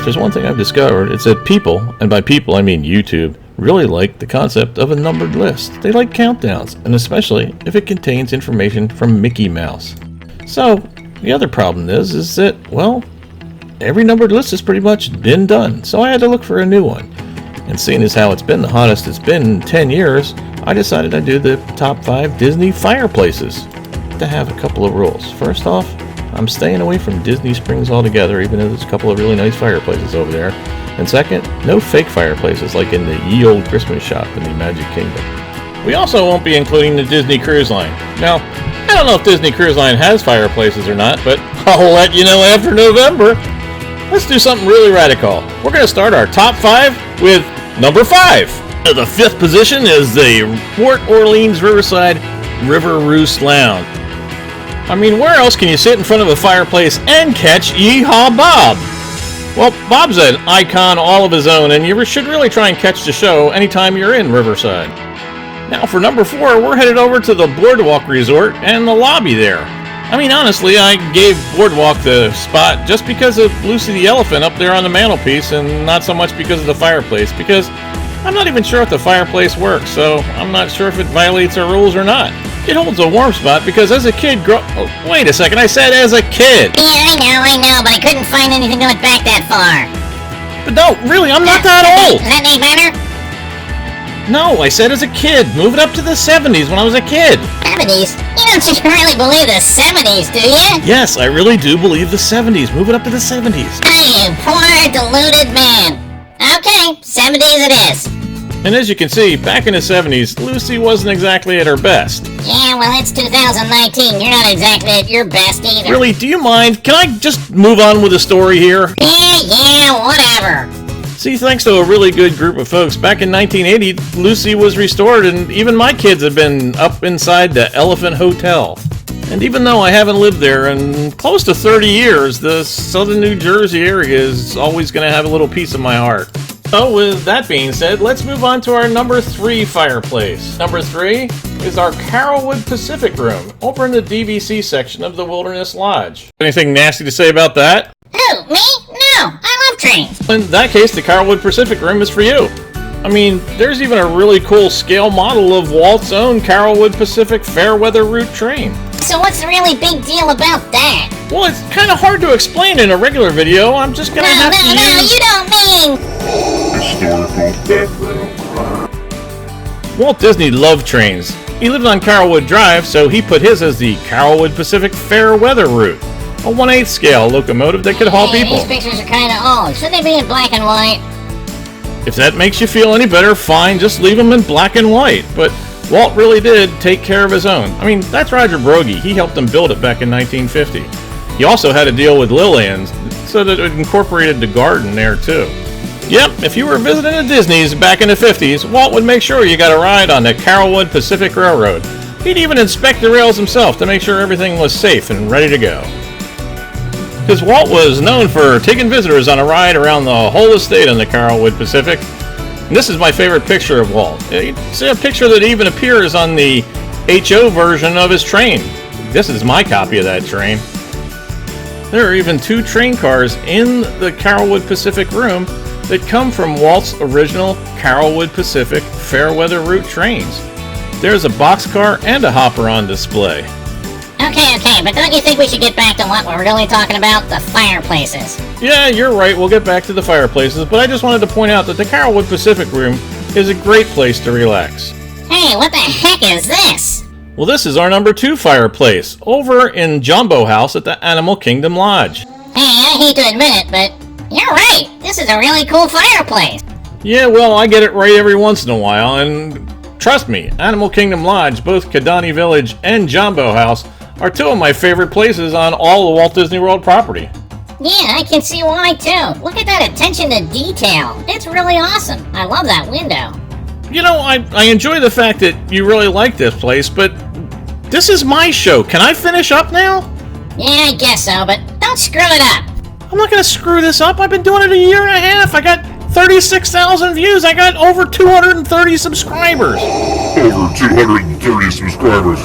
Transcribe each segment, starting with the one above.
if there's one thing I've discovered, it's that people, and by people I mean YouTube, really like the concept of a numbered list. They like countdowns, and especially if it contains information from Mickey Mouse. So, the other problem is that, well, every numbered list has pretty much been done, so I had to look for a new one. And seeing as how it's been the hottest it's been in 10 years, I decided I'd do the top 5 Disney fireplaces. To have a couple of rules. First off, I'm staying away from Disney Springs altogether, even though there's a couple of really nice fireplaces over there. And second, no fake fireplaces like in the Ye Olde Christmas Shop in the Magic Kingdom. We also won't be including the Disney Cruise Line. Now, I don't know if Disney Cruise Line has fireplaces or not, but I'll let you know after November. Let's do something really radical. We're going to start our top 5 with number 5. The 5th position is the Port Orleans Riverside River Roost Lounge. I mean, where else can you sit in front of a fireplace and catch Yeehaw Bob? Well, Bob's an icon all of his own, and you should really try and catch the show anytime you're in Riverside. Now for number 4, we're headed over to the Boardwalk Resort and the lobby there. I mean, honestly, I gave Boardwalk the spot just because of Lucy the Elephant up there on the mantelpiece, and not so much because of the fireplace, because I'm not even sure if the fireplace works, so I'm not sure if it violates our rules or not. It holds a warm spot because as a kid oh, wait a second, I said as a kid! Yeah, I know, but I couldn't find anything that went back that far. But no, really, I'm not that old! Does that make better? No, I said as a kid. Move it up to the 70s when I was a kid. 70s? You don't really believe the 70s, do you? Yes, I really do believe the 70s. Move it up to the 70s. Oh, you poor, deluded man. Okay, 70s it is. And as you can see, back in the 70s, Lucy wasn't exactly at her best. Yeah, well, it's 2019. You're not exactly at your best either. Really, do you mind? Can I just move on with the story here? Yeah, whatever. See, thanks to a really good group of folks, back in 1980, Lucy was restored, and even my kids have been up inside the Elephant Hotel. And even though I haven't lived there in close to 30 years, the southern New Jersey area is always going to have a little piece of my heart. So with that being said, let's move on to our number 3 fireplace. Number 3 is our Carolwood Pacific Room, over in the DVC section of the Wilderness Lodge. Anything nasty to say about that? Who, me? No, I love trains. In that case, the Carolwood Pacific Room is for you. I mean, there's even a really cool scale model of WALT's own Carolwood Pacific Fairweather Route train. So what's the really big deal about that? Well, it's kind of hard to explain in a regular video. I'm just gonna have to use... No, you don't mean... Walt Disney loved trains. He lived on Carolwood Drive, so he put his as the Carolwood Pacific Fairweather Route, a 1/8 scale locomotive that could haul people. These pictures are kind of old. Shouldn't they be in black and white? If that makes you feel any better, fine, just leave them in black and white. But Walt really did take care of his own. I mean, that's Roger Brogy. He helped him build it back in 1950. He also had a deal with Lillian's so that it incorporated the garden there too. Yep, if you were visiting the Disneys back in the 50s, Walt would make sure you got a ride on the Carolwood Pacific Railroad. He'd even inspect the rails himself to make sure everything was safe and ready to go. Because Walt was known for taking visitors on a ride around the whole estate on the Carolwood Pacific. And this is my favorite picture of Walt. It's a picture that even appears on the HO version of his train. This is my copy of that train. There are even 2 train cars in the Carolwood Pacific Room that come from Walt's original Carolwood Pacific Fairweather Route trains. There's a boxcar and a hopper on display. Okay, but don't you think we should get back to what we're really talking about? The fireplaces. Yeah, you're right, we'll get back to the fireplaces, but I just wanted to point out that the Carolwood Pacific Room is a great place to relax. Hey, what the heck is this? Well, this is our number 2 fireplace, over in JAMBO House at the Animal Kingdom Lodge. Hey, I hate to admit it, but you're right. This is a really cool fireplace. Yeah, well, I get it right every once in a while, and trust me, Animal Kingdom Lodge, both Kidani Village and JAMBO House, are 2 of my favorite places on all the Walt Disney World property. Yeah, I can see why too. Look at that attention to detail. It's really awesome. I love that window. You know, I enjoy the fact that you really like this place, but this is my show. Can I finish up now? Yeah, I guess so, but don't screw it up. I'm not going to screw this up. I've been doing it a year and a half. I got 36,000 views. I got over 230 subscribers. Over 230 subscribers.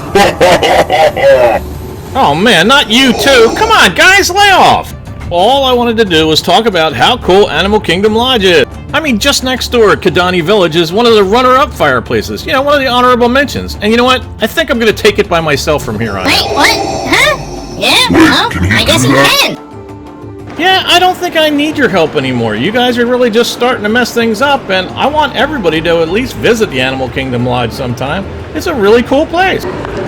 Oh man, not you too. Come on, guys, lay off. all I wanted to do was talk about how cool Animal Kingdom Lodge is. I mean, just next door at Kidani Village is one of the runner-up fireplaces. You know, one of the honorable mentions. And you know what? I think I'm going to take it by myself from here on Wait, out. what? Huh? Yeah, well, I guess you can. Yeah, I don't think I need your help anymore. You guys are really just starting to mess things up, and I want everybody to at least visit the Animal Kingdom Lodge sometime. It's a really cool place.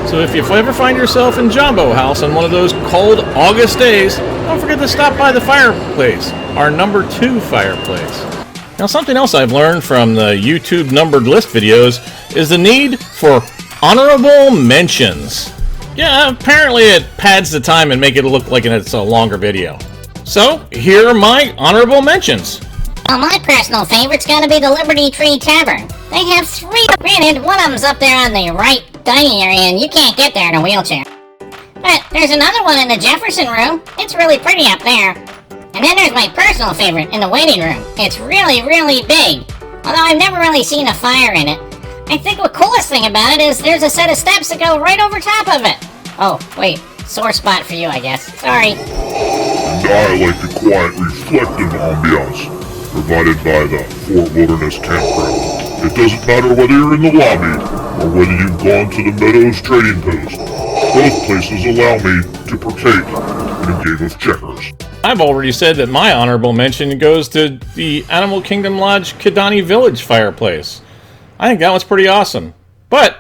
So if you ever find yourself in JAMBO House on one of those cold August days, don't forget to stop by the Fireplace, our number 2 fireplace. Now, something else I've learned from the YouTube numbered list videos is the need for honorable mentions. Yeah, apparently it pads the time and make it look like it's a longer video. So, here are my honorable mentions. Well, my personal favorite's gotta be the Liberty Tree Tavern. They have 3. Granted, one of them's up there on the right dining area, and you can't get there in a wheelchair. But there's another one in the Jefferson Room. It's really pretty up there. And then there's my personal favorite in the waiting room. It's really, really big. Although I've never really seen a fire in it. I think the coolest thing about it is there's a set of steps that go right over top of it. Oh, wait. Sore spot for you, I guess. Sorry. And I like the quiet, reflective ambiance provided by the Fort Wilderness Campground. It doesn't matter whether you're in the lobby or whether you've gone to the Meadows Trading Post. Both places allow me to partake in a game of checkers. I've already said that my honorable mention goes to the Animal Kingdom Lodge Kidani Village fireplace. I think that one's pretty awesome. But,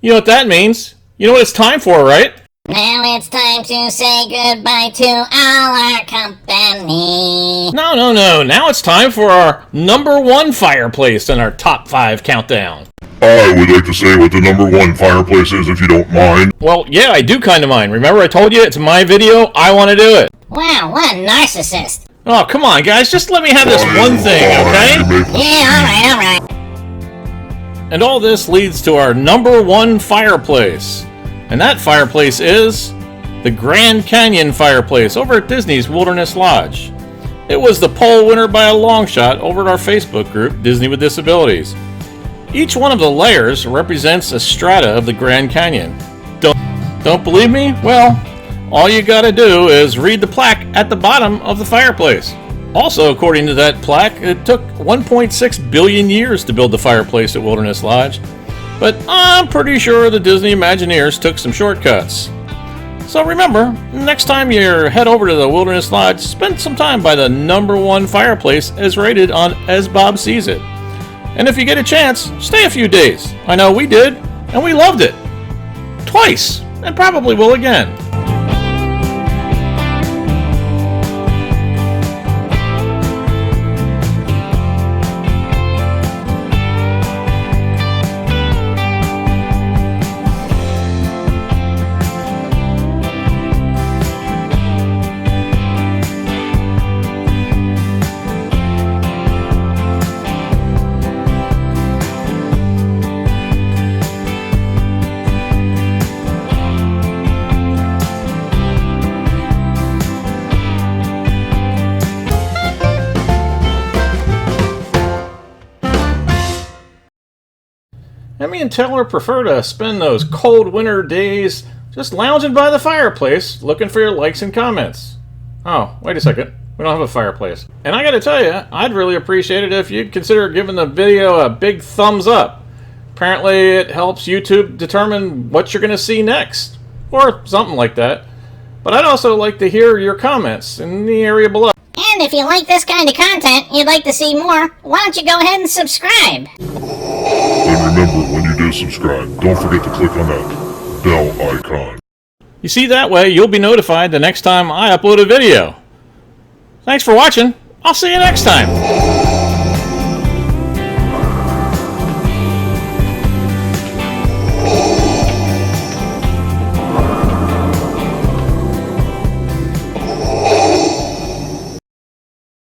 you know what that means? You know what it's time for, right? Now it's time to say goodbye to all our company. No. Now it's time for our number 1 fireplace in our top 5 countdown. I would like to say what the number 1 fireplace is, if you don't mind. Well, yeah, I do kind of mind. Remember I told you it's my video, I want to do it. Wow, what a narcissist. Oh, come on, guys, just let me have this one thing, okay? Yeah, alright. And all this leads to our number 1 fireplace. And that fireplace is the Grand Canyon fireplace over at Disney's Wilderness Lodge. It was the poll winner by a long shot over at our Facebook group, Disney with Disabilities. Each one of the layers represents a strata of the Grand Canyon. Don't believe me? Well, all you gotta do is read the plaque at the bottom of the fireplace. Also, according to that plaque, it took 1.6 billion years to build the fireplace at Wilderness Lodge. But I'm pretty sure the Disney Imagineers took some shortcuts. So remember, next time you head over to the Wilderness Lodge, spend some time by the number 1 fireplace as rated on As Bob Sees It. And if you get a chance, stay a few days. I know we did, and we loved it. Twice, and probably will again. And me and Taylor prefer to spend those cold winter days just lounging by the fireplace, looking for your likes and comments. Oh, wait a second. We don't have a fireplace. And I gotta tell you, I'd really appreciate it if you'd consider giving the video a big thumbs up. Apparently it helps YouTube determine what you're gonna see next. Or something like that. But I'd also like to hear your comments in the area below. And if you like this kind of content, you'd like to see more, why don't you go ahead and subscribe? And remember, when you do subscribe, don't forget to click on that bell icon. You see, that way you'll be notified the next time I upload a video. Thanks for watching. I'll see you next time.